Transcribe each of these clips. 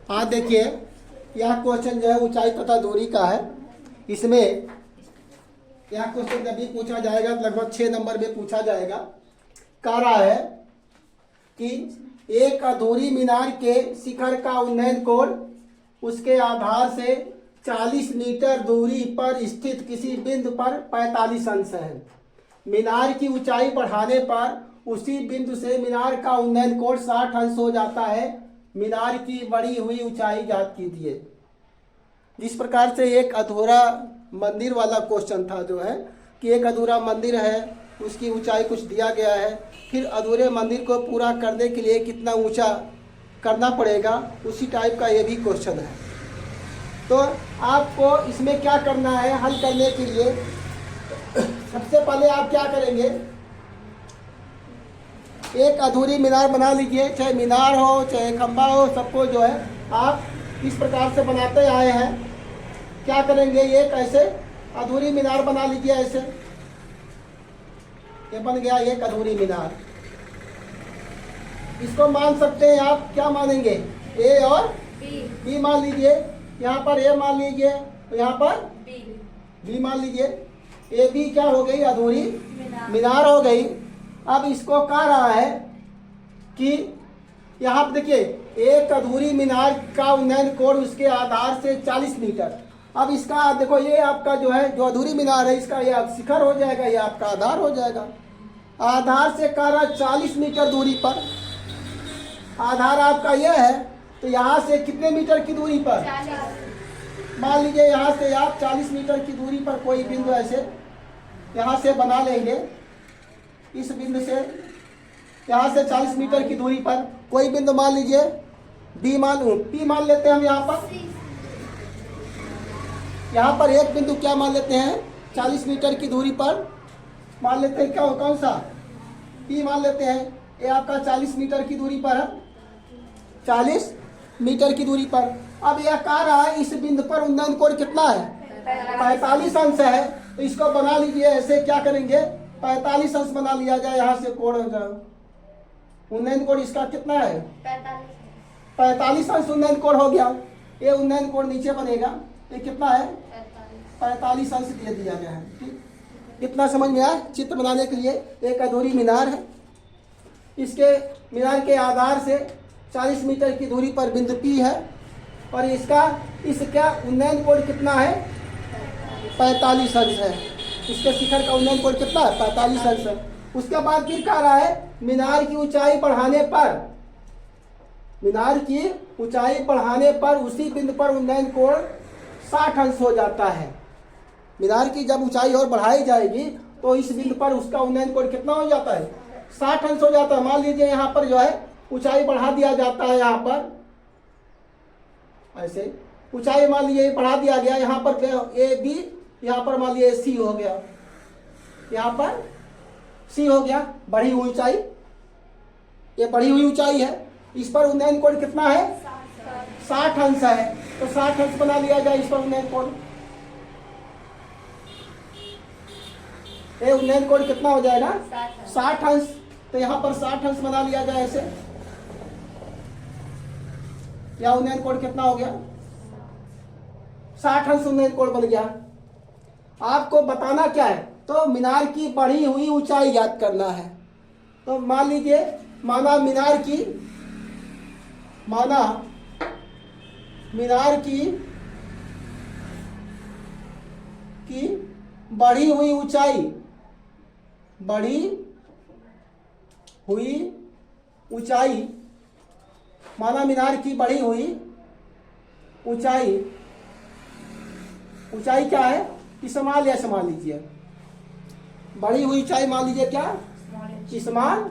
हाँ देखिए, यह क्वेश्चन जो है ऊंचाई तथा दूरी का है। इसमें यह क्वेश्चन जब भी पूछा जाएगा लगभग 6 नंबर में पूछा जाएगा। कह रहा है कि एक अधूरी मीनार के शिखर का उन्नयन कोण उसके आधार से 40 मीटर दूरी पर स्थित किसी बिंदु पर 45 अंश है। मीनार की ऊंचाई बढ़ाने पर उसी बिंदु से मीनार का उन्नयन कोण 60 अंश हो जाता है। मीनार की बढ़ी हुई ऊंचाई ज्ञात कीजिए। जिस प्रकार से एक अधूरा मंदिर वाला क्वेश्चन था जो है कि एक अधूरा मंदिर है, उसकी ऊंचाई कुछ दिया गया है, फिर अधूरे मंदिर को पूरा करने के लिए कितना ऊंचा करना पड़ेगा, उसी टाइप का ये भी क्वेश्चन है। तो आपको इसमें क्या करना है हल करने के लिए, सबसे पहले आप क्या करेंगे, एक अधूरी मीनार बना लीजिए, चाहे मीनार हो चाहे खंबा हो, सबको जो है आप इस प्रकार से बनाते आए हैं। क्या करेंगे, एक ऐसे अधूरी मीनार बना लीजिए, ऐसे ये बन गया एक अधूरी मीनार। इसको मान सकते हैं आप, क्या मानेंगे, ए और बी मान लीजिए। यहाँ पर ए मान लीजिए, यहाँ पर बी मान लीजिए। ए बी क्या हो गई, अधूरी मीनार हो गई। अब इसको कह रहा है कि यहाँ पर देखिए, एक अधूरी मीनार का उन्नयन कोण उसके आधार से 40 मीटर। अब इसका देखो, ये आपका जो है जो अधूरी मीनार है, इसका ये आप शिखर हो जाएगा, ये आपका आधार हो जाएगा। आधार से कह रहा 40 मीटर दूरी पर, आधार आपका यह है, तो यहाँ से कितने मीटर की दूरी पर, मान लीजिए यहाँ से आप 40 मीटर की दूरी पर कोई बिंदु ऐसे यहाँ से बना लेंगे। इस बिंदु से यहाँ से 40 मीटर की दूरी पर कोई बिंदु मान लीजिए, बी मान लेते हैं हम। यहाँ पर एक बिंदु क्या मान लेते हैं, 40 मीटर की दूरी पर मान लेते हैं, क्या कौन सा, पी मान लेते हैं। ये आपका 40 मीटर की दूरी पर है, 40 मीटर की दूरी पर। अब यह कह रहा है इस बिंदु पर उन्नयन कोण कितना है, 45 अंश है। तो इसको बना लीजिए ऐसे, क्या करेंगे, 45 अंश बना लिया जाए। यहाँ से कोण उन्नयन कोण इसका कितना है, 45 अंश उन्नयन कोण हो गया। ये उन्नयन कोण नीचे बनेगा, ये कितना है, 45 अंश दे दिया गया है। ठीक, इतना समझ में आया। चित्र बनाने के लिए एक अधूरी मीनार है, इसके मीनार के आधार से 40 मीटर की दूरी पर बिंदु P है, और इसका उन्नयन कोण कितना है, 45 अंश है। इसके शिखर का उन्नयन कोण कितना है, 45 अंश है। उसके बाद फिर कह रहा है मीनार की ऊंचाई बढ़ाने पर उसी बिंदु पर उन्नयन कोण 60 अंश हो जाता है। मीनार की जब ऊंचाई और बढ़ाई जाएगी तो इस बिंदु पर उसका उन्नयन कोण कितना हो जाता है, 60 अंश हो जाता है। मान लीजिए यहाँ पर जो है ऊंचाई बढ़ा दिया जाता है, यहाँ पर ऐसे ऊंचाई मान लीजिए बढ़ा दिया गया। यहाँ पर ए बी, यहाँ पर मान लीजिए सी हो गया, यहाँ पर सी हो गया, बढ़ी हुई ऊंचाई, ये बढ़ी हुई ऊंचाई है। इस पर उन्नयन कोण कितना है, 60 अंश है। तो 60 अंश बना लिया जाए इस पर उन्नयन कोण। ये उन्नयन कोण कितना हो जाएगा, 60 अंश। तो यहाँ पर 60 अंश बना लिया जाए ऐसे। या उन्नयन कोण कितना हो गया, 60 अंश उन्नयन कोण बन गया। आपको बताना क्या है, तो मीनार की बढ़ी हुई ऊंचाई याद करना है। तो मान लीजिए, माना मीनार की बढ़ी हुई ऊंचाई, माना मीनार की बढ़ी हुई ऊंचाई क्या है, स्मॉल एच मान लीजिए। बढ़ी हुई ऊंचाई मान लीजिए क्या, स्मॉल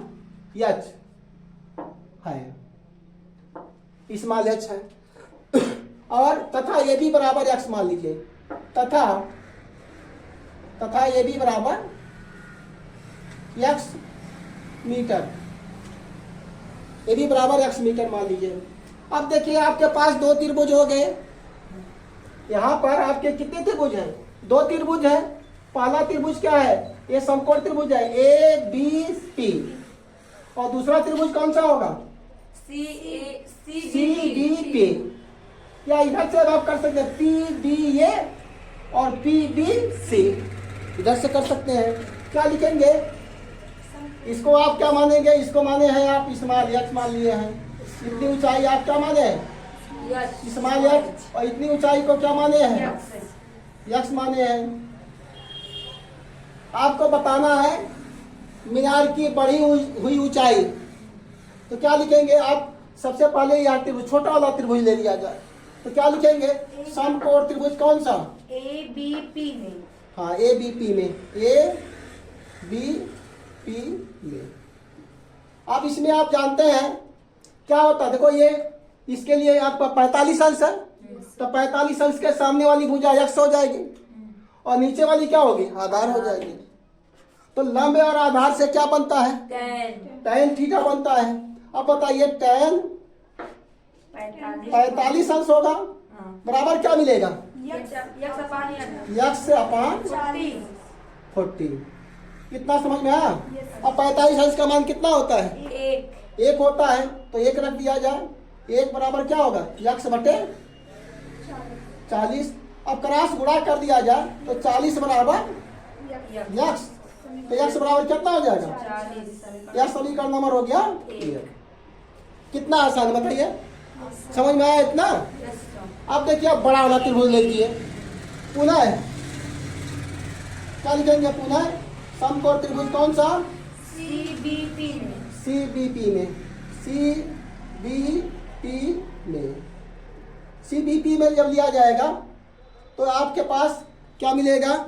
एच है, स्मॉल एच है। और तथा ये भी बराबर एक्स मान लीजिए, तथा ये भी बराबर एक्स मीटर, ये भी बराबर एक्स मीटर मान लीजिए। अब देखिए आपके पास दो त्रिभुज हो गए। यहाँ पर आपके कितने त्रिभुज हैं, 2 त्रिभुज है। पहला त्रिभुज क्या है, ये समकोण त्रिभुज है ए बी पी, और दूसरा त्रिभुज कौन सा होगा, सी डी पी। या इधर से आप कर सकते हैं पी डी ए और पी बी सी, इधर से कर सकते हैं। क्या लिखेंगे? इसको आप क्या मानेंगे? इसको माने हैं आप स्मॉल यक्स मान लिए हैं। इतनी ऊंचाई आप क्या माने हैं? Small x. और इतनी ऊंचाई को क्या माने हैं? यक्स माने हैं। आपको बताना है मीनार की बढ़ी हुई ऊंचाई, तो क्या लिखेंगे आप? सबसे पहले यहाँ त्रिभुज, छोटा वाला त्रिभुज ले लिया जाए, तो क्या लिखेंगे? समकोण त्रिभुज कौन सा? ए बी पी में। हाँ, ए बी पी में, ए बी पी में। अब इसमें आप जानते हैं क्या होता है, देखो ये इसके लिए आपका 45 अंश है, तो 45 अंश के सामने वाली भुजा यक्स हो जाएगी और नीचे वाली क्या होगी? आधार हो जाएगी। तो लंब और आधार से क्या बनता है? टैन थीटा बनता है। अब बताइए टैन 45 अंश होगा, बराबर क्या मिलेगा? X upon 40। कितना समझ में आया? अब 45 अंश का मान कितना होता है? एक होता है, तो एक रख दिया जाए। एक बराबर क्या होगा? यक्स बटे 40। अब क्रॉस गुणा कर दिया जाए तो 40 बराबर यक्स, तो यक्स बराबर कितना हो जाएगा? यह समीकरण नंबर हो गया। कितना आसान बताइए, समझ में आया इतना? अब देखिए अब बड़ा वाला त्रिभुज ले लीजिए। पुनः क्या लिखेंगे? पुनः समकोण त्रिभुज कौन सा? CBP में। CBP में, CBP में, CBP में जब लिया जाएगा तो आपके पास क्या मिलेगा?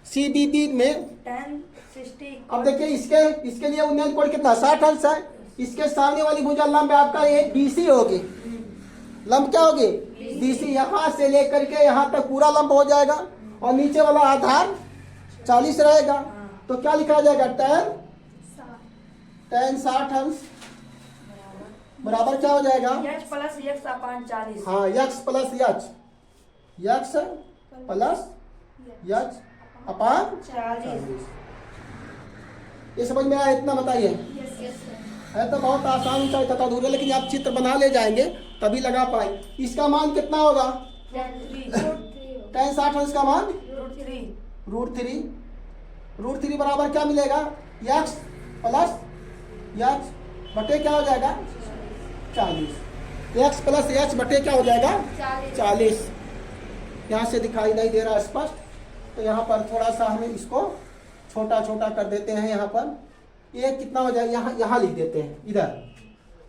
CBP में 1060। अब देखिए इसके लिए उन्नयन कोण कितना? 60 अंश है। इसके सामने वाली भुजा लंब आपका ये BC होगी। लंब क्या होगी? BC। यहाँ से लेकर के यहाँ तक पूरा लंब हो जाएगा और नीचे वाला आधार 40 रहेगा। तो क्या लिखा जाएगा? tan 60 अंश बराबर क्या हो जाएगा? X plus x upon 40। हाँ, x plus x, x plus x upon 40। ये समझ में आया इतना? बताइए। है तो बहुत आसान ऊंचाई तथा दूर है, लेकिन आप चित्र बना ले जाएंगे तभी लगा पाएंगे। इसका मान कितना होगा? tan 60 अंश का मान √3 बराबर क्या मिलेगा? यक्स प्लस यक्स बटे क्या हो जाएगा? 40। यक्स प्लस यक्स बटे क्या हो जाएगा? 40। यहाँ से दिखाई नहीं दे रहा स्पष्ट, तो यहाँ पर थोड़ा सा हमें इसको छोटा छोटा कर देते हैं। यहाँ पर ये कितना हो जाएगा? यहाँ लिख देते हैं इधर।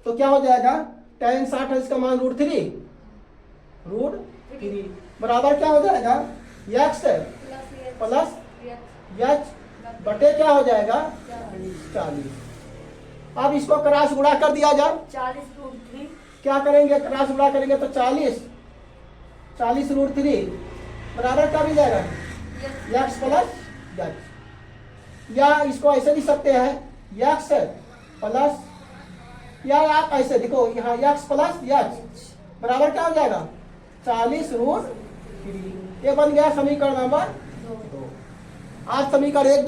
तो क्या हो जाएगा? tan 60 अंश का मान √3 बराबर क्या हो जाएगा? यक्स प्लस यक्स बटे क्या हो जाएगा? 40। अब इसको क्रॉस गुणा कर दिया जाए। 40 क्या करेंगे? क्रॉस गुणा करेंगे तो 40 √3 बराबर क्या मिल जाएगा? X plus x. या इसको ऐसे लिख सकते हैं यक्स प्लस, या आप ऐसे देखो यहाँ यक्स प्लस यक्स बराबर क्या हो जाएगा? 40 √3। ये बन गया समीकरण नंबर 2। आज समीकरण 1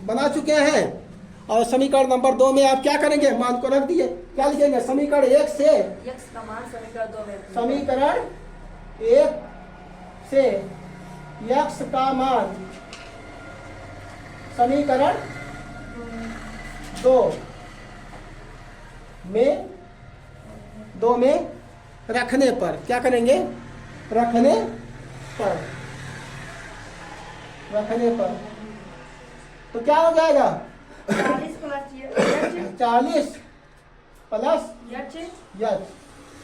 बना चुके हैं और समीकरण नंबर 2 में आप क्या करेंगे? मान को रख दिए। क्या लिखेंगे? समीकरण 1 से यक्स का मान समीकरण 2 में। समीकरण 1 से यक्स का मान समीकरण 2 में रखने पर क्या करेंगे? रखने पर तो क्या हो जाएगा? 40 प्लस यक्स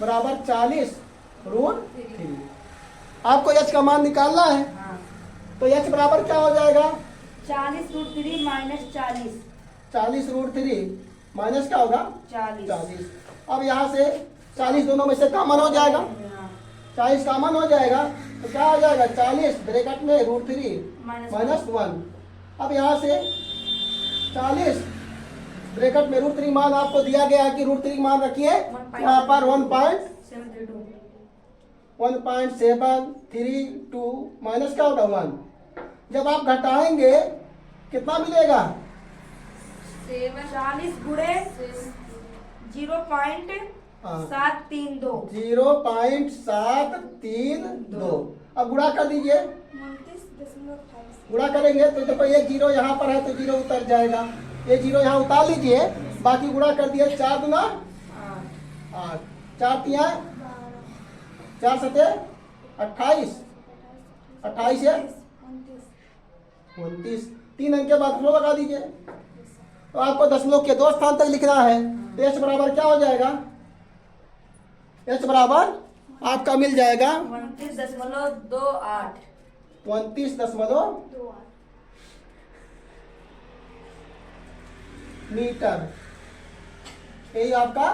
बराबर 40 √3। आपको यक्स का मान निकालना है, तो यक्स बराबर क्या हो जाएगा? 40 √3 माइनस 40। 40 √3 माइनस क्या होगा? 40। अब यहाँ से 40 दोनों में से कॉमन हो जाएगा। 40 कॉमन हो जाएगा तो क्या हो जाएगा? 40 ब्रैकेट में √3 माइनस 1। अब यहाँ से 40 ब्रैकेट में √3 मान आपको दिया गया है कि √3 मान रखिए यहाँ पर 1.732 माइनस क्या होगा? 1। जब आप घटाएंगे कितना मिलेगा? 40 गुणे 0.732 हाँ। 732 0.732। अब गुणा कर दीजिए, गुणा करेंगे तो देखो एक जीरो यहाँ पर है तो जीरो उतर जाएगा, ये जीरो यहाँ उतार लीजिए, बाकी गुणा कर दिए। 4 दूना 8, 4 तिया 4 सते 28, 28 है 29, 3 अंक के बाद दशमलव लगा दीजिए। तो आपको दशमलव के 2 स्थान तक लिखना है, तो h बराबर क्या हो जाएगा? h बराबर आपका मिल जाएगा 29.28 29.28 मीटर। यही आपका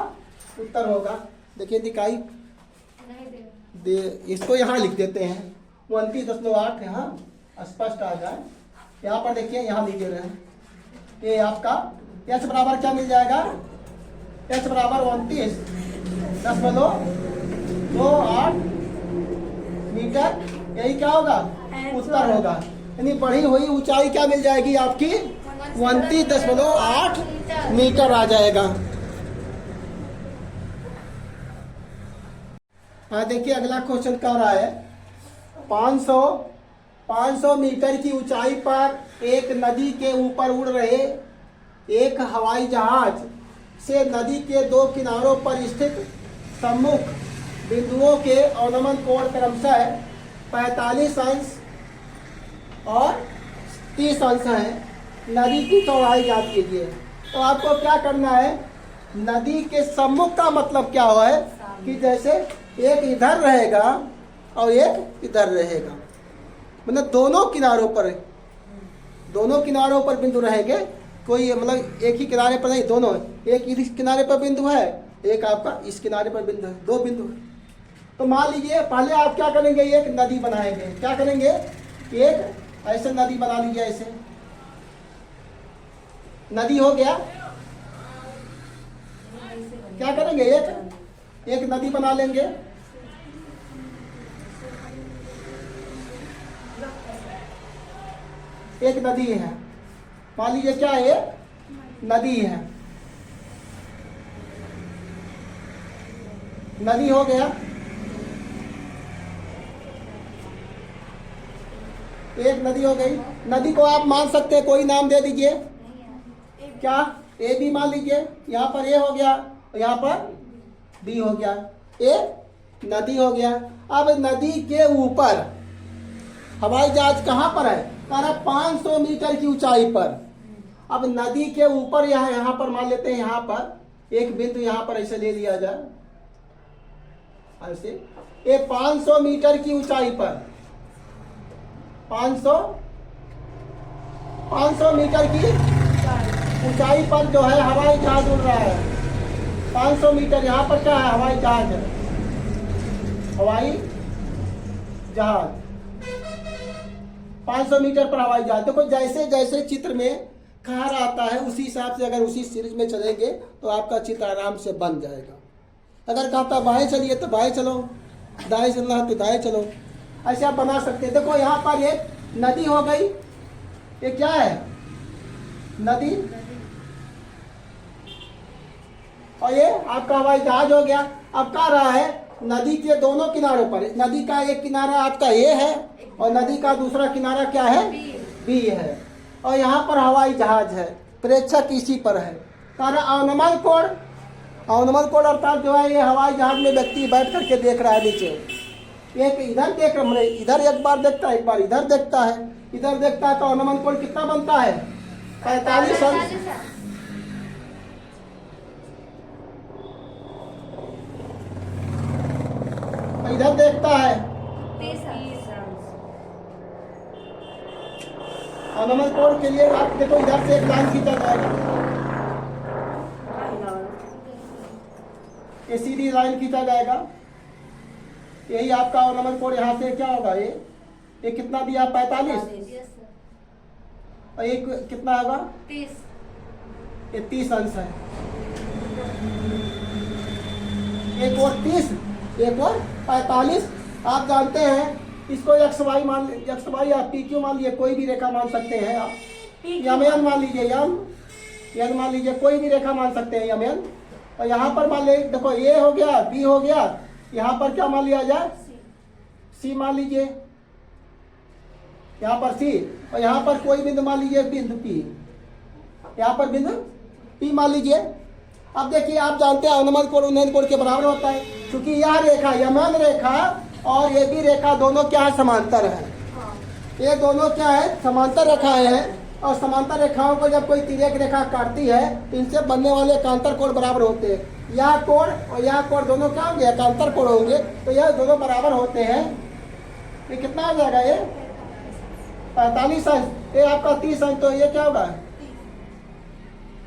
उत्तर होगा। देखिए दिखाई दे, इसको यहाँ लिख देते हैं 29.8 यहाँ स्पष्ट आ जाए। यहाँ पर देखिए, यहाँ लिखे रहे हैं। ये आपका h बराबर क्या मिल जाएगा? h बराबर 29.28 मीटर। यही क्या होगा? उत्तर होगा। यानी बढ़ी हुई ऊंचाई क्या मिल जाएगी आपकी? 29.8 मीटर आ जाएगा। हाँ देखिए अगला क्वेश्चन कह रहा है 500 मीटर की ऊंचाई पर एक नदी के ऊपर उड़ रहे एक हवाई जहाज से नदी के 2 किनारों पर स्थित सम्मुख बिंदुओं के अवनमन कोण क्रमशः 45 अंश और 30 अंश है। नदी की चौड़ाई ज्ञात कीजिए। तो आपको क्या करना है? नदी के सम्मुख का मतलब क्या हुआ है कि जैसे एक इधर रहेगा और एक इधर रहेगा, मतलब दोनों किनारों पर बिंदु रहेंगे। कोई मतलब एक ही किनारे पर नहीं, दोनों, एक इस किनारे पर बिंदु है, एक आपका इस किनारे पर बिंदु है, 2 बिंदु है। तो मान लीजिए पहले आप क्या करेंगे? एक नदी बनाएंगे। क्या करेंगे? एक ऐसे नदी बना लीजिए, ऐसे नदी हो गया। क्या करेंगे? एक नदी बना लेंगे। एक नदी है, मान लीजिए क्या है? नदी है, नदी हो गया। एक नदी हो गई। नदी को आप मान सकते हैं, कोई नाम दे दीजिए। क्या? ए बी मान लीजिए। यहाँ पर ए हो गया, यहाँ पर बी हो गया। ए नदी हो गया। अब नदी के ऊपर हवाई जहाज कहाँ पर है? 500 मीटर की ऊंचाई पर। अब नदी के ऊपर यहाँ पर मान लेते हैं, यहाँ पर एक बिंदु यहाँ पर ऐसे ले लिया जाए, ऐसे। ये 500 मीटर की ऊंचाई पर 500 मीटर की ऊंचाई पर जो है हवाई जहाज उड़ रहा है। 500 मीटर यहाँ पर क्या है? हवाई जहाज है, हवाई जहाज 500 मीटर पर हवाई जहाज। देखो जैसे जैसे चित्र में कहा आता है उसी हिसाब से अगर उसी सीरीज में चलेंगे तो आपका चित्र आराम से बन जाएगा। अगर कहता बाएं चलिए तो बाएं चलो, दाएं चलना है तो दाएं चलो, ऐसे आप बना सकते हैं। देखो यहाँ पर एक नदी हो गई। ये क्या है? नदी। और ये आपका हवाई जहाज हो गया। अब कह रहा है नदी के दोनों किनारों पर, नदी का एक किनारा आपका ए है और नदी का दूसरा किनारा क्या है? बी है। और यहाँ पर हवाई जहाज है, प्रेक्षक इसी पर है। कारण अवनमन कोण अर्थात जो है ये हवाई जहाज में व्यक्ति बैठ करके देख रहा है नीचे। एक इधर देख रहा है, इधर एक बार देखता है, एक बार इधर देखता है। इधर देखता है तो अवनमन कोण कितना बनता है? 45 अंश। इधर देखता है, अवनमन कोण के लिए आप देखो इधर से एक लाइन खींचा जाएगा, ये सीधी लाइन खींचा जाएगा। यही आपका अवनमन कोण यहाँ से क्या होगा? ये कितना दिया? 45। और एक कितना होगा? 30। ये 30 अंश है। एक और 30, एक और 45। आप जानते हैं इसको एक्स वाई या पी क्यू मान लीजिए, कोई भी रेखा मान सकते हैं आप। यम एन मान लीजिए, यम मान लीजिए, कोई भी रेखा मान सकते हैं, यम एन। और यहाँ पर मान ले, देखो ए हो गया, बी हो गया, यहाँ पर क्या मान लिया जाए, सी मान लीजिए, यहाँ पर सी, और यहाँ पर कोई बिंदु मान लीजिए बिंदु पी, यहाँ पर बिंदु पी मान लीजिए। अब देखिए आप जानते हैं अनुमत कोण उन्नयन कोण के बराबर होता है, क्योंकि यह रेखा यमन रेखा और ये भी रेखा दोनों क्या है, समांतर है। ये दोनों क्या है, समांतर रेखाएं हैं, और समांतर रेखाओं को जब कोई तिर्यक रेखा काटती है तो इनसे बनने वाले एकांतर कोण बराबर होते हैं। यह कोण और यह कोण दोनों क्या होंगे, एकांतर कोण होंगे, तो यह दोनों बराबर होते हैं। ये कितना हो जाएगा, ये 45 अंश, ये आपका 30 अंश, तो ये क्या होगा,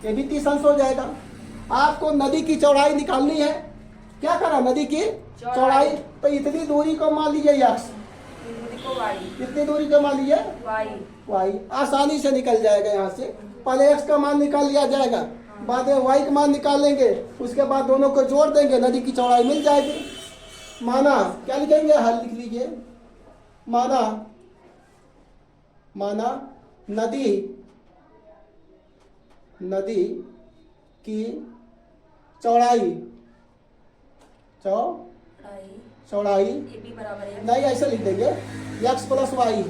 ये भी 30 अंश हो जाएगा। आपको नदी की चौड़ाई निकालनी है, क्या करा, नदी की चौड़ाई, तो इतनी दूरी को मान लीजिए यक्स, इतनी दूरी को मान लीजिए वाई, आसानी से निकल जाएगा। यहाँ से पहले एक्स का मान निकाल लिया जाएगा, बाद में वाई का मान निकालेंगे, उसके बाद दोनों को जोड़ देंगे, नदी की चौड़ाई मिल जाएगी। माना क्या लिखेंगे, हल लिख लीजिए, माना नदी की चौड़ाई ये भी बराबर है, नहीं ऐसे लिख देंगे, X plus Y,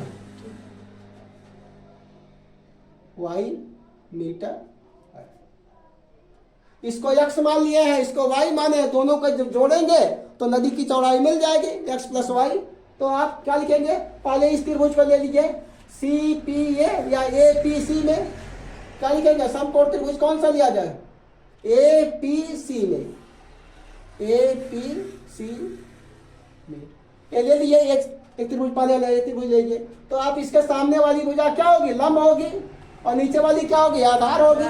Y metre, इसको एक्स मान लिए हैं, इसको वाई माने, दोनों को जब जोड़ेंगे तो नदी की चौड़ाई मिल जाएगी, एक्स प्लस वाई। तो आप क्या लिखेंगे, पहले इस त्रिभुज को ले लीजिए, सी पी ए या ए पी सी में क्या लिखेंगे, समकोण त्रिभुज कौन सा लिया जाए, ए पी सी में, ए पी सी में ये ले लीजिए, एक त्रिभुज पहले ले, त्रिभुज ले लीजिए, तो आप इसके सामने वाली भुजा क्या होगी, लंब होगी, और नीचे वाली क्या होगी, आधार होगी।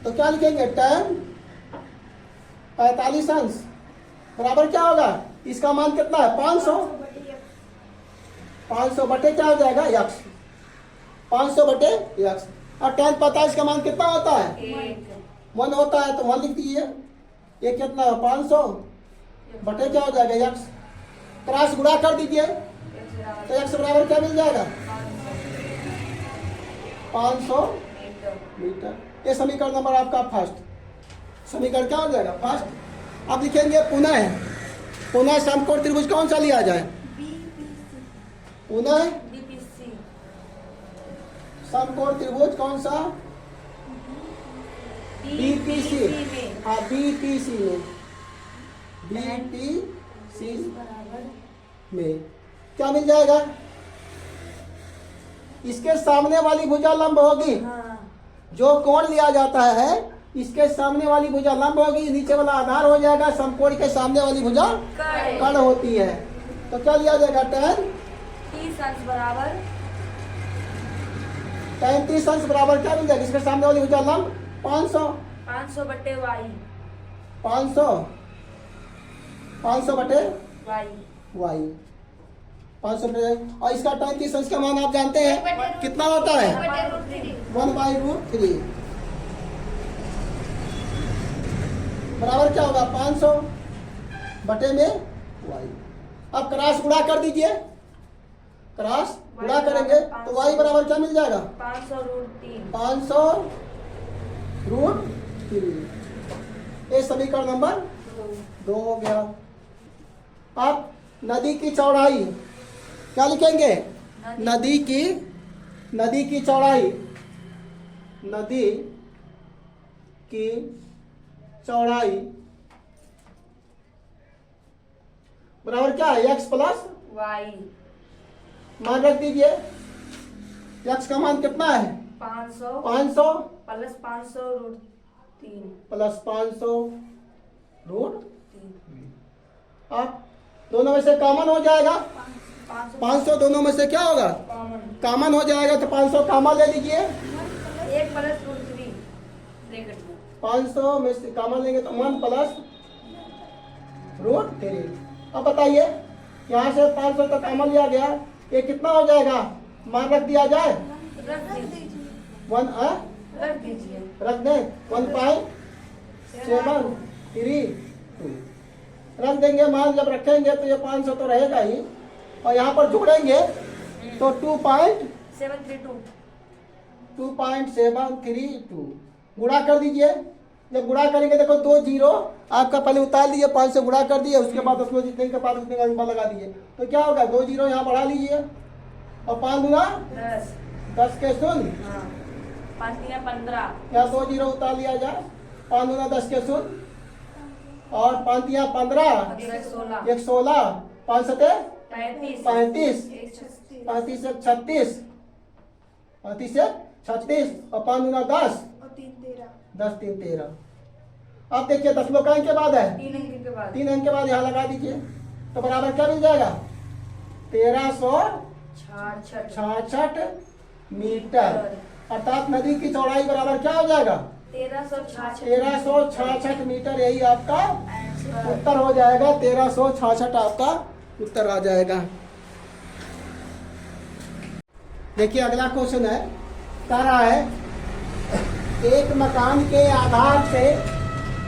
तो क्या लिखेंगे, tan 45 अंश बराबर क्या होगा, इसका मान कितना है, 500 बटे क्या हो जाएगा, यक्स, 500 बटे यक्स। और tan 45 का मान कितना होता है, 1 होता है, तो 1 लिख दीजिए। ये कितना है, 500 बटे क्या हो जाएगा, यक्स, क्रॉस गुणा कर दीजिए, तो एक्स बराबर क्या मिल जाएगा, 500 मीटर। ये समीकरण नंबर आपका फर्स्ट, समीकरण क्या हो जाएगा, फर्स्ट। अब लिखेंगे पुनः समकोण त्रिभुज कौन सा लिया जाए, पुनः समकोण त्रिभुज कौन सा, बीपीसी, हाँ बीपीसी में, बीपीसी में क्या मिल जाएगा, इसके सामने वाली भुजा लंब होगी, जो कोण लिया जाता है इसके सामने वाली भुजा लंब होगी, नीचे वाला आधार हो जाएगा, समकोण के सामने वाली भुजा कर्ण होती है। तो क्या लिया जाएगा, tan 30 अंश बराबर, tan 30 अंश बराबर क्या मिल जाएगा, इसके सामने वाली भुजा लंब 500 बटे वाई, 500 बटे वाई, वाई, 500 बटे, और इसका tan 30 अंश का मान आप जानते हैं कितना होता है, 1/√3 बराबर क्या होगा, 500 बटे में वाई। अब क्रॉस गुणा कर दीजिए, क्रॉस गुणा करेंगे तो वाई बराबर क्या मिल जाएगा, 500√3। ये समीकरण नंबर 2 हो गया। अब नदी की चौड़ाई क्या लिखेंगे, नदी की चौड़ाई, नदी की चौड़ाई बराबर क्या है, एक्स प्लस वाई, मान रख दीजिए, एक्स का मान कितना है, 500 प्लस 500√3, प्लस 500√3। अब दोनों में से कॉमन हो जाएगा, 500 दोनों में से क्या होगा, कॉमन हो जाएगा, तो 500 कॉमन ले लीजिए, 1 प्लस √3 ब्रैकेट में, 500 में से कॉमन लेंगे तो 1 प्लस √3। अब बताइए, यहाँ से 500 तक कॉमन लिया गया, ये कितना हो जाएगा, मान रख दिया जाए, रख दीजिए, 1 रख दीजिए, रख दें, 1.732 रख देंगे। मान जब रखेंगे तो ये 500 तो रहेगा ही, और यहाँ पर जोड़ेंगे तो 2.732 गुणा कर दीजिए जब गुणा करेंगे देखो 2 जीरो आपका पहले उतार दिए, 5 से गुणा कर दिए, उसके बाद उसमें जितने के बाद उतने का नंबर लगा दिए, तो क्या होगा 2 जीरो यहाँ बढ़ा लीजिए और 5 दूना 10। 10 के सुन, हाँ 5 3 15। यहाँ 2 जीरो उतार लिया जाए, 5 दूना 10 के सुन और 5 3 15, 16 1 16, 5 7 35 35, 36 35 से 36, 35 से 36 और 5 दूना 10, 10 3 13। अब देखिए 10 लोग के बाद है, 3 अंक के बाद 3 अंक के बाद यहाँ लगा दीजिए, तो बराबर क्या मिल जाएगा 1366 मीटर, अर्थात नदी की चौड़ाई बराबर क्या हो जाएगा 1366 मीटर। यही आपका उत्तर हो जाएगा, 1366 आपका उत्तर आ जाएगा। देखिए अगला क्वेश्चन है, कह रहा है एक मकान के आधार से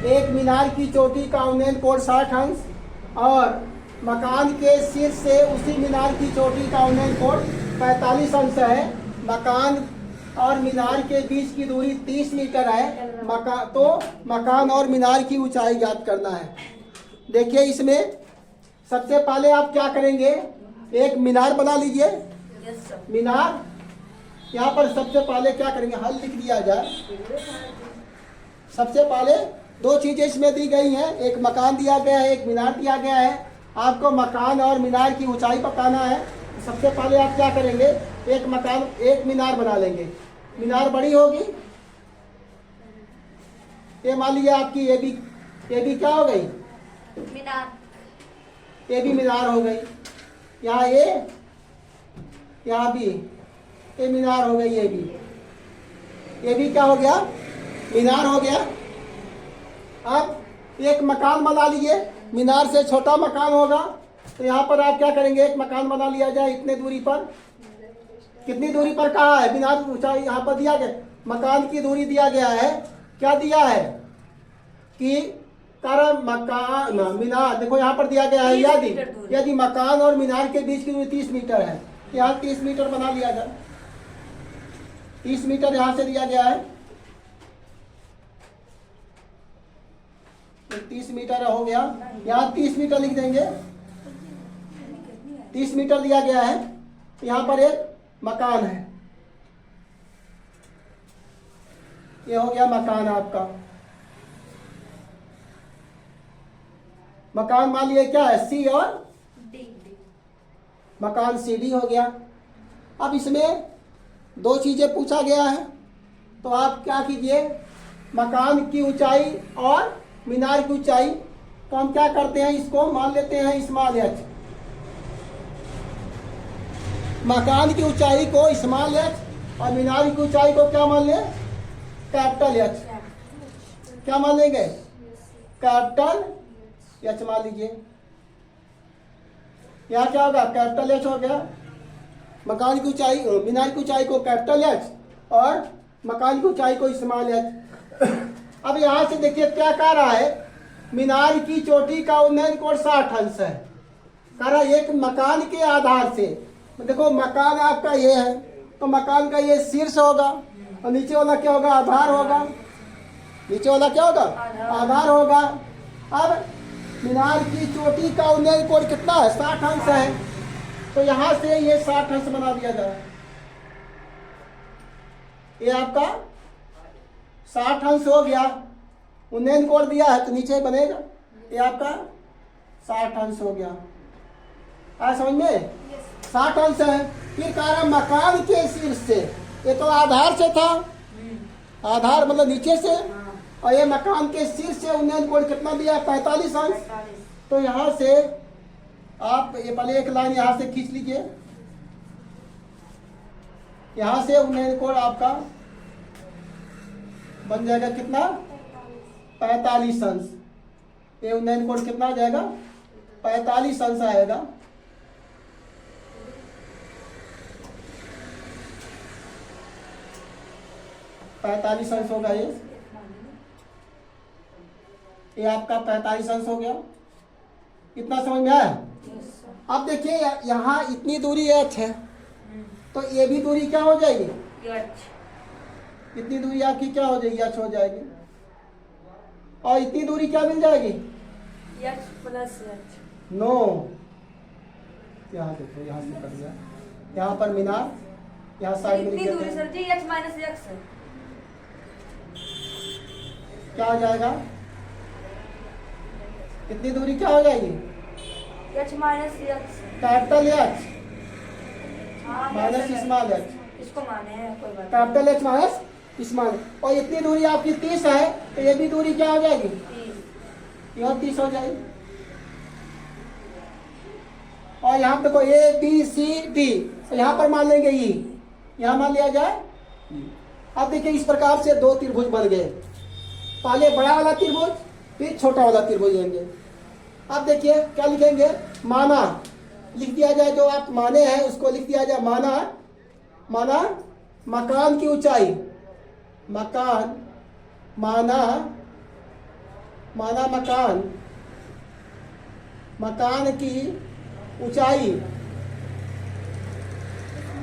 एक मीनार की चोटी का उन्नयन कोण 60 अंश और मकान के शीर्ष से उसी मीनार की चोटी का उन्नयन कोण 45 अंश है। मकान और मीनार के बीच की दूरी 30 मीटर है। मकान और मीनार की ऊंचाई ज्ञात करना है। देखिए इसमें सबसे पहले आप क्या करेंगे, एक मीनार बना लीजिए। Yes sir. मीनार यहाँ पर सबसे पहले क्या करेंगे, हल लिख दिया जाए। सबसे पहले 2 चीजें इसमें दी गई हैं, एक मकान दिया गया है, एक मीनार दिया गया है। आपको मकान और मीनार की ऊंचाई बताना है। सबसे पहले आप क्या करेंगे, एक मीनार बना लेंगे। मीनार बड़ी होगी, ये मान लीजिए आपकी ये भी क्या हो गई, मीनार। ये भी मीनार हो गई। यहाँ ये, यहाँ भी ये मीनार हो गई। ये भी क्या हो गया, मीनार हो गया। अब एक मकान बना लीजिए, मीनार से छोटा मकान होगा, तो यहाँ पर आप क्या करेंगे, एक मकान बना लिया जाए। इतने दूरी पर, कितनी दूरी पर कहा है, मीनार ऊंचाई यहाँ पर दिया गया, मकान की दूरी दिया गया है। क्या दिया है कि मकान मीनार, देखो यहाँ पर दिया गया है, यदि मकान और मीनार के बीच की दूरी 30 मीटर है, यहाँ 30 मीटर बना लिया जाए। 30 मीटर यहाँ से दिया गया है, 30 मीटर हो गया। यहाँ 30 मीटर लिख देंगे, 30 मीटर दिया गया है। यहाँ पर एक मकान है, ये हो गया मकान आपका। मकान मान लिया क्या है, सी और डी। मकान CD हो गया। अब इसमें 2 चीजें पूछा गया है, तो आप क्या कीजिए, मकान की ऊंचाई और मीनार की ऊंचाई, तो हम क्या करते हैं, इसको मान लेते हैं स्मॉल h। मकान की ऊंचाई को स्मॉल h और मीनार की ऊंचाई को क्या मान लें, कैपिटल H। क्या मान लेंगे, कैपिटल H मान लीजिए। यहाँ क्या होगा, कैपिटल H हो गया। मकान की ऊंचाई, मीनार की ऊंचाई को कैपिटल H और मकान की ऊंचाई को स्मॉल h। अब यहाँ से देखिए क्या कह रहा है, मीनार की चोटी का उन्नयन कोण 60 अंश है। कह रहा है एक मकान के आधार से, देखो मकान आपका ये है, तो मकान का ये शीर्ष होगा और नीचे वाला क्या होगा, आधार होगा। नीचे वाला क्या होगा, आधार होगा। अब मीनार की चोटी का उन्नयन कोण कितना है, 60 अंश है, तो यहां से ये 60 अंश बना दिया जाए। ये आपका 60 अंश हो गया, उन्नयन कोण दिया है तो नीचे बनेगा। ये आपका 60 अंश हो गया। आ समझ में, 60 अंश है। फिर कह रहा मकान के शीर्ष से, ये तो आधार से था, आधार मतलब नीचे से, और ये मकान के शीर्ष से उन्नयन कोण कितना दिया है, 45 अंश। तो यहाँ से आप ये पहले एक लाइन यहाँ से खींच लीजिए, यहाँ से उन्नयन कोण आपका बन जाएगा कितना, 45 अंश। ये उन्नयन कोण कितना आ जाएगा, 45 अंश आएगा। पैंतालीस अंश होगा ये आपका 45 अंश हो गया। कितना समझ में आया। अब देखिए यहाँ इतनी दूरी h है, तो ये भी दूरी क्या हो जाएगी, इतनी दूरी आपकी क्या हो जाएगी, h हो जाएगी। और इतनी दूरी क्या मिल जाएगी? H plus H. नो, यहाँ देखो, यहाँ से कट गया, यहाँ पर मीनार, यहाँ साइड में लिख कितनी देते दूरी हैं। सर जी? एच माइनस एक्स है। क्या हो जाएगा? कितनी दूरी क्या हो जाएगी? H minus x. Capital H हाँ, माइनस कैसे स्मॉल एच, इसको माने हैं, कोई बात कैपिटल एच माइनस स्मॉल। और इतनी दूरी आपकी 30 है, तो ये भी दूरी क्या हो जाएगी? नहीं। यह 30 हो जाएगी। और यहाँ पे कोई ए बी सी डी, तो यहाँ पर मान लेंगे ई, यहाँ मान लिया जाए। अब देखिए इस प्रकार से दो त्रिभुज बन गए। पहले बड़ा वाला त्रिभुज, फिर छोटा वाला त्रिभुज लेंगे। अब देखिए क्या लिखेंगे? माना लिख दिया जाए, जो आप माने हैं उसको लिख दिया जाए। माना, माना मकान की ऊंचाई, मकान, माना, माना मकान, मकान की ऊंचाई,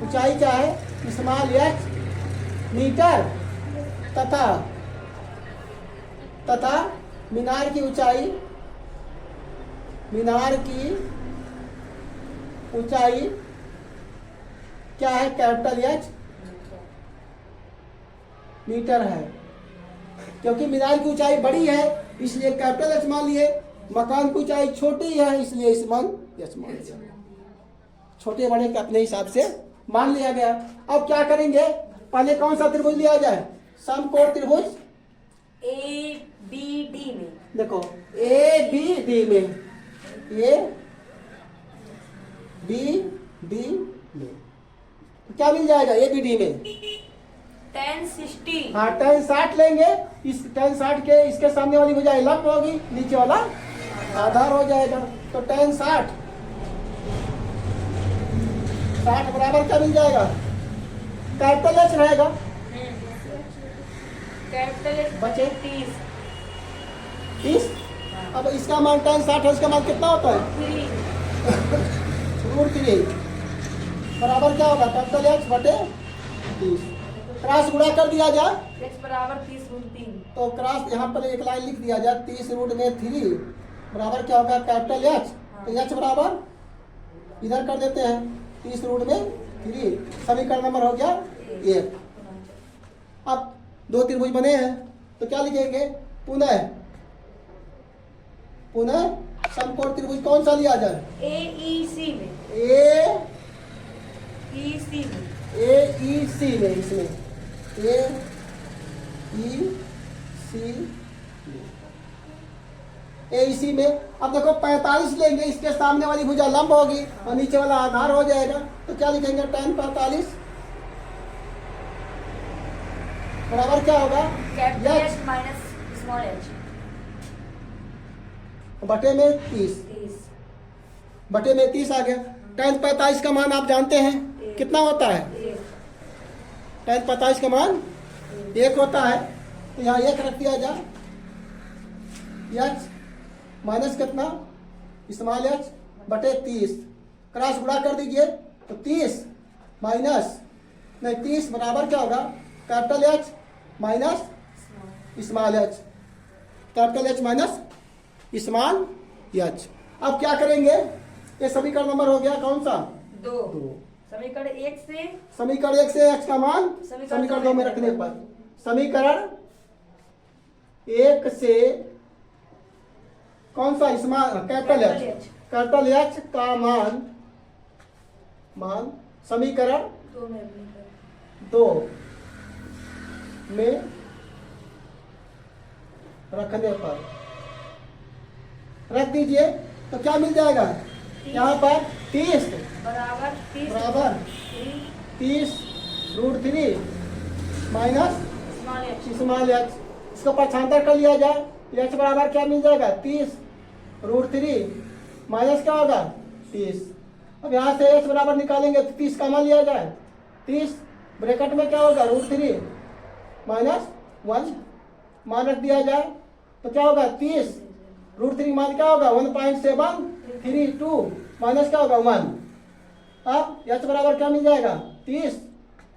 ऊंचाई क्या है? स्मॉल एच मीटर, तथा तथा मीनार की ऊंचाई, मीनार की ऊंचाई क्या है? कैपिटल एच मीटर है। क्योंकि मीनार की ऊंचाई बड़ी है इसलिए कैपिटल एच मान लिए, मकान की ऊंचाई छोटी है इसलिए स्मॉल एच मान लिया। छोटे बड़े के अपने हिसाब से मान लिया गया। अब क्या करेंगे? पहले कौन सा त्रिभुज लिया जाए? समकोण त्रिभुज ए बी डी में। देखो ए बी डी में, ए बी डी में क्या मिल जाएगा? ए बी डी में tan 60। हाँ tan 60 लेंगे। इस tan 60 के इसके सामने वाली भुजा लंब होगी, नीचे वाला आधार हो जाएगा। तो tan 60 बराबर क्या मिल जाएगा? कैपिटल एच रहेगा, कैपिटल एच बचे 30। 30। अब इसका मान tan 60 है, इसका मान कितना होता है? 3 बराबर क्या होगा? कैपिटल एच बटे 30। क्रॉस गुणा कर दिया जाए एक्स बराबर 30√3। तो क्रॉस यहाँ पर एक लाइन लिख दिया जाए, 30√3 बराबर क्या होगा? Capital H. तो एच बराबर इधर कर देते हैं 30√3, समीकरण नंबर हो गया 1। अब दो त्रिभुज बने हैं तो क्या लिखेंगे? पुनः, पुनः समकोण त्रिभुज कौन सा लिया जाए? ए ई सी में। ए ई सी में, ए ई सी में, इसमें ए ई सी ए इसी में। अब देखो 45 लेंगे, इसके सामने वाली भुजा लंब होगी और नीचे वाला आधार हो जाएगा। तो क्या लिखेंगे? tan 45 बराबर क्या होगा? Capital H minus small H. बटे में 30, 30। बटे में 30 आ गया। tan 45 का मान आप जानते हैं कितना होता है? tan 45 का मान 1 होता है। तो यहाँ 1 रख दिया जाए, एच माइनस कितना? स्मॉल एच बटे 30, क्रॉस गुणा कर दीजिए तो 30 माइनस नहीं 30 बराबर क्या होगा? Capital H minus small H, capital H minus small H. अब क्या करेंगे? ये समीकरण नंबर हो गया कौन सा? 2। 2। समीकरण 1 से, समीकरण 1 से एच का मान समीकरण 2 में रखने पर, समीकरण 1 से कौन सा? Small capital H, capital H का मान, मान समीकरण 2 में रखने 2 में रखने पर रख दीजिए तो क्या मिल जाएगा? यहाँ पर 30 बराबर 30 बराबर 30√3 minus small H. Small H. इसको पक्षांतर कर लिया जाए, एच बराबर क्या मिल जाएगा? 30√3 माइनस क्या होगा? 30। अब यहाँ से एच बराबर निकालेंगे तो 30 का मान लिया जाए, 30 ब्रैकेट में क्या होगा? √3 माइनस 1 मान रख दिया जाए तो क्या होगा? 30√3 मान क्या होगा? 1.732 माइनस क्या होगा? 1। अब एच बराबर क्या मिल जाएगा? 30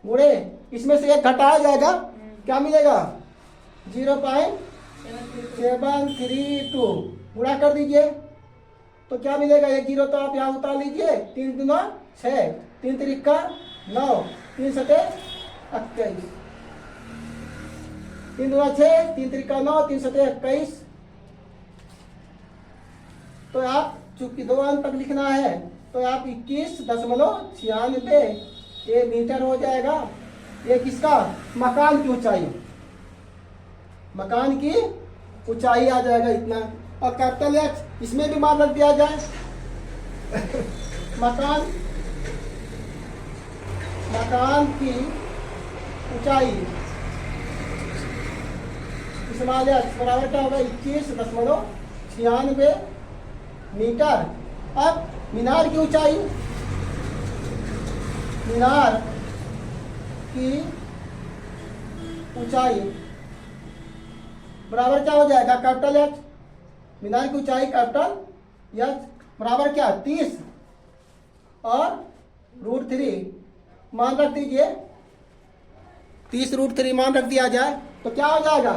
गुणे इसमें से एक घटाया जाएगा, क्या मिलेगा? 732 गुणा कर दीजिए तो क्या मिलेगा, एक जीरो तो आप यहाँ उतार लीजिए, 3 दूना 6, 3 तिरिका 9, 3 सते 21, 3 दूना 6, 3 तिरिका 9, 3 सते 21। तो आप चूंकि 2 अंक तक लिखना है तो आप 21.96 ये मीटर हो जाएगा। ये किसका, मकान की ऊंचाई, मकान की ऊंचाई आ जाएगा इतना। और कैपिटल एच इसमें भी मान रख दिया जाए मकान की ऊंचाई स्मॉल एच बराबर क्या होगा, 21.96 मीटर। अब मीनार की ऊंचाई, मीनार की ऊंचाई बराबर क्या हो जाएगा, कैपिटल एच, मीनार की ऊंचाई कैपिटल एच बराबर क्या, 30 और √3 मान रख दीजिए, 30 √3 मान रख दिया जाए तो क्या हो जाएगा,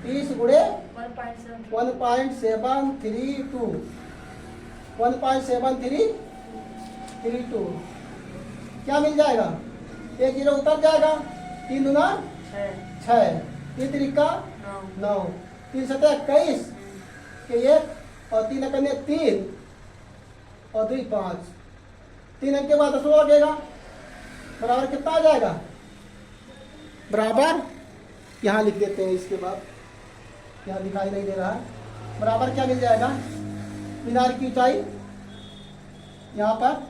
30 गुणे 1.732 क्या मिल जाएगा, एक जीरो उतर जाएगा, 3 दूना 6, 3 तिरिका 9, 3 सते 21 के 1 और 3 एकने 3 और 2 5, 3 अंक के बाद 10 लगेगा, बराबर कितना आ जाएगा, बराबर यहाँ लिख देते हैं, इसके बाद यहाँ दिखाई नहीं दे रहा है, बराबर क्या मिल जाएगा, मीनार की ऊंचाई, यहाँ पर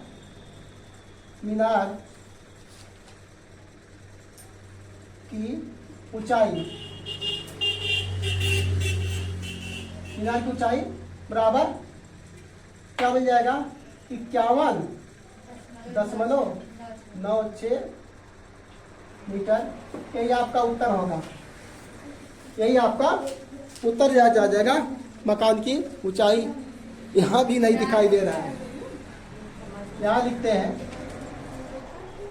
मीनार की ऊंचाई, मीनार की ऊंचाई बराबर क्या मिल जाएगा, 51.96 मीटर। यही आपका उत्तर होगा, यही आपका उत्तर जा जाएगा। मकान की ऊंचाई यहाँ भी नहीं दिखाई दे रहा है, यहाँ लिखते हैं,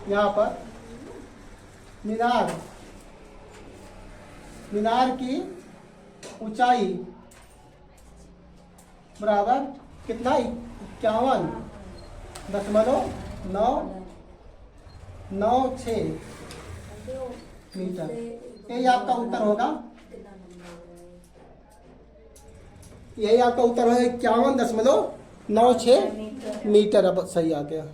यहाँ पर मीनार की ऊंचाई बराबर कितना, 51.996 मीटर। यही आपका उत्तर होगा, यही आपका उत्तर है 51.96 मीटर। अब सही आ गया।